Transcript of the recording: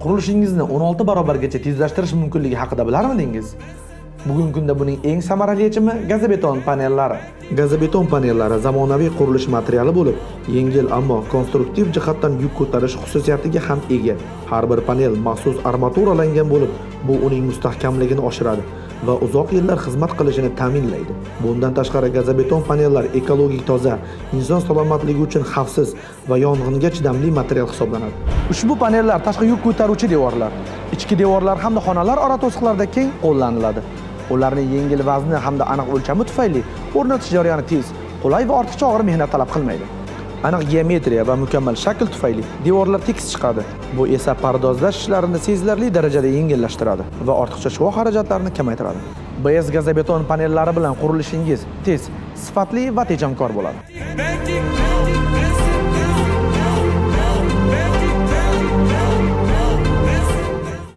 Qurilishingizni 16 barobargacha tezlashtirish mumkinligi haqida bilarmidingiz? Bugungi kunda buning eng samarali yechimi gazobeton panellari. Gazobeton panellari zamonaviy qurilish materiali bo'lib, yengil ammo konstruktiv jihatdan yuk ko'tarish xususiyatiga ham ega. Har bir panel maxsus armaturalangan bo'lib, bu uning mustahkamligini oshiradi va uzoq yillar xizmat qilishini ta'minlaydi. Bundan tashqari gazobeton panellar ekologik toza, inson salomatligi uchun xavfsiz va yong'inga chidamli material hisoblanadi. Ushbu panellar tashqi yuk ko'taruvchi devorlar, ichki devorlar hamda xonalar ora to'siqlarda keng qo'llaniladi. Ularning yengil vazni hamda aniq o'lchami tufayli o'rnatish jarayoni tez, qulay va ortiqcha og'ir mehnat talab qilmaydi. Aniq geometriya va mukammal shakl tufayli devorlar tekis chiqadi. Bu esa pardozlash ishlarini sezilarli darajada yengillashtiradi va ortiqcha shuvo xarajatlarini kamaytiradi. BS gazobeton panellari bilan qurilishingiz tez, sifatli va tejamkor bo'ladi.